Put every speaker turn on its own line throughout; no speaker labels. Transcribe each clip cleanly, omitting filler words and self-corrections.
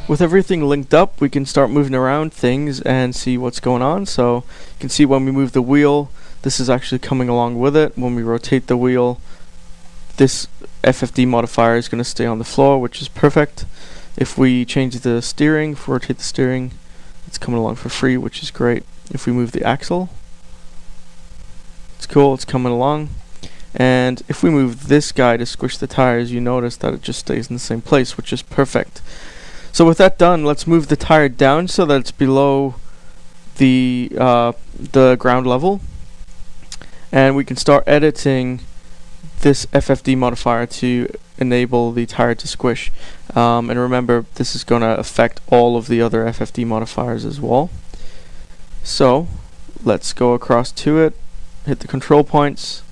With everything linked up, we can start moving around things and see what's going on. So you can see when we move the wheel, this is actually coming along with it. When we rotate the wheel, this FFD modifier is going to stay on the floor, which is perfect. If we change the steering, if we rotate the steering, it's coming along for free, which is great. If we move the axle, it's cool, it's coming along. And if we move this guy to squish the tires, you notice that it just stays in the same place, which is perfect. So with that done, let's move the tire down so that it's below the ground level, and we can start editing this FFD modifier to enable the tire to squish. And remember, this is going to affect all of the other FFD modifiers as well. So let's go across to it, hit the control points,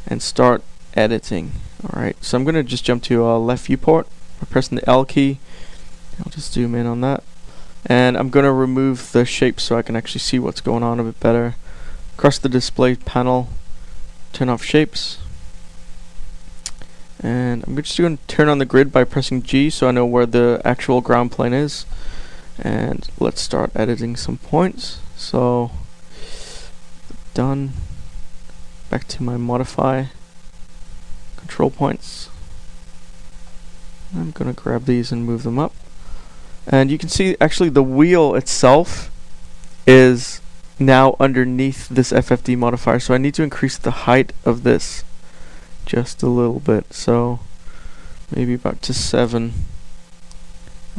and start editing. Alright, so I'm going to just jump to left viewport by pressing the L key. I'll just zoom in on that, and I'm going to remove the shape so I can actually see what's going on a bit better. Across the display panel, turn off shapes, and I'm just going to turn on the grid by pressing G so I know where the actual ground plane is. And let's start editing some points. So done. Back to my modify control points. I'm going to grab these and move them up. And you can see actually the wheel itself is now underneath this FFD modifier, so I need to increase the height of this just a little bit, so maybe about to 7.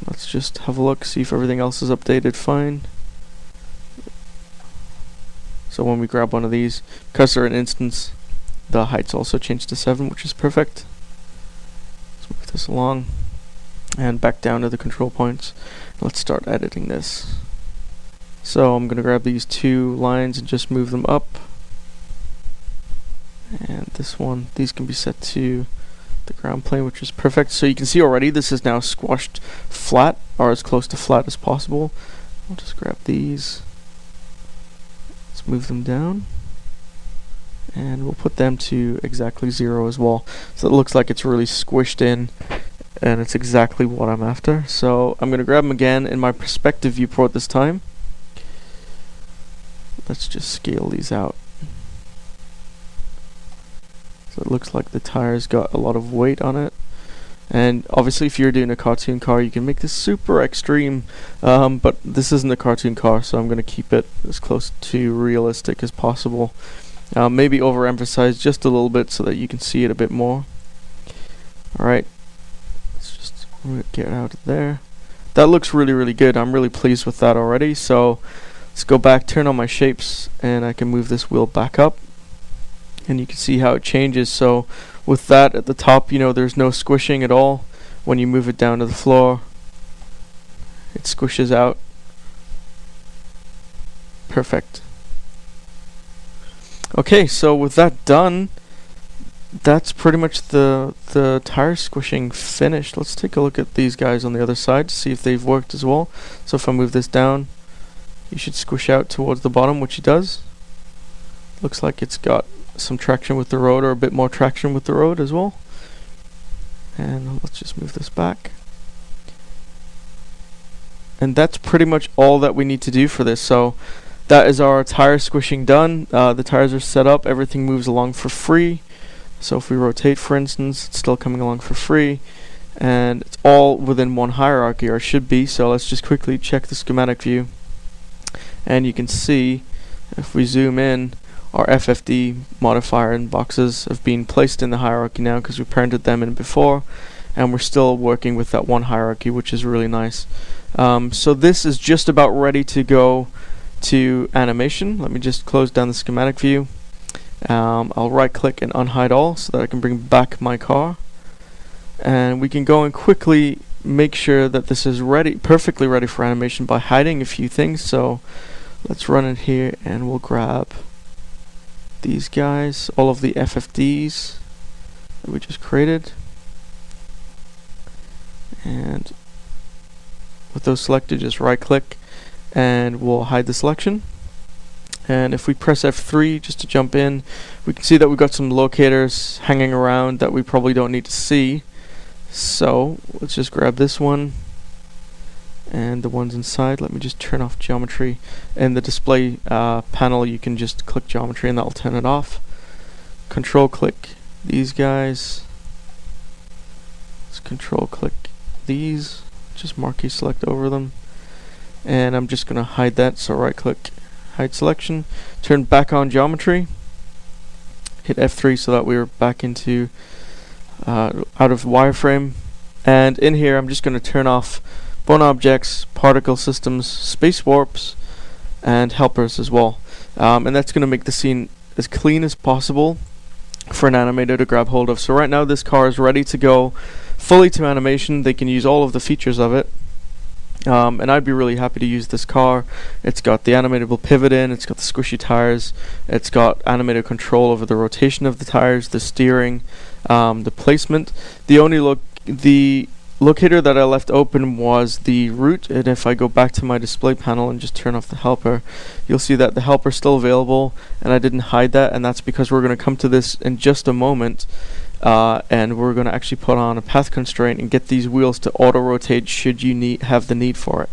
Let's just have a look, see if everything else is updated fine. So when we grab one of these, because they're an instance, the height's also changed to 7, which is perfect. Let's move this along and back down to the control points. Let's start editing this. So I'm going to grab these 2 lines and just move them up. And this one, these can be set to the ground plane, which is perfect. So you can see already this is now squashed flat, or as close to flat as possible. I'll just grab these. Let's move them down. And we'll put them to exactly 0 as well. So it looks like it's really squished in, and it's exactly what I'm after. So I'm going to grab them again in my perspective viewport this time. Let's just scale these out. So it looks like the tire's got a lot of weight on it. And obviously if you're doing a cartoon car, you can make this super extreme, but this isn't a cartoon car, so I'm going to keep it as close to realistic as possible. Maybe overemphasize just a little bit so that you can see it a bit more. Alright. Get out of there. That looks really, really good. I'm really pleased with that already. So let's go back, turn on my shapes, and I can move this wheel back up, and you can see how it changes. So with that at the top, you know, there's no squishing at all. When you move it down to the floor, it squishes out. Perfect. Okay, so with that done, that's pretty much the tire squishing finished. Let's take a look at these guys on the other side to see if they've worked as well. So if I move this down, you should squish out towards the bottom, which it does. Looks like it's got some traction with the road, or a bit more traction with the road as well. And let's just move this back. And that's pretty much all that we need to do for this. So that is our tire squishing done. The tires are set up, everything moves along for free. So if we rotate, for instance, it's still coming along for free, and it's all within one hierarchy, or should be. So let's just quickly check the schematic view, and you can see if we zoom in, our FFD modifier and boxes have been placed in the hierarchy now because we parented them in before, and we're still working with that one hierarchy, which is really nice. So this is just about ready to go to animation. Let me just close down the schematic view. I'll right click and unhide all so that I can bring back my car, and we can go and quickly make sure that this is ready, perfectly ready for animation, by hiding a few things. So let's run it here, and we'll grab these guys, all of the FFDs that we just created, and with those selected, just right click and we'll hide the selection. And if we press F3 just to jump in, we can see that we've got some locators hanging around that we probably don't need to see. So let's just grab this one, and the ones inside. Let me just turn off geometry. In the display panel, you can just click geometry and that will turn it off. Control click these guys. Let's control click these. Just marquee select over them. And I'm just going to hide that, so right click, hide selection. Turn back on geometry. Hit F3 so that we're back into out of wireframe. And in here I'm just going to turn off bone objects, particle systems, space warps, and helpers as well. And that's going to make the scene as clean as possible for an animator to grab hold of. So right now this car is ready to go fully to animation. They can use all of the features of it. And I'd be really happy to use this car. It's got the animatable pivot in, it's got the squishy tires, it's got animator control over the rotation of the tires, the steering, the placement. The locator that I left open was the root, and if I go back to my display panel and just turn off the helper, you'll see that the helper is still available, and I didn't hide that, and that's because we're going to come to this in just a moment. And we're going to actually put on a path constraint and get these wheels to auto rotate should you have the need for it.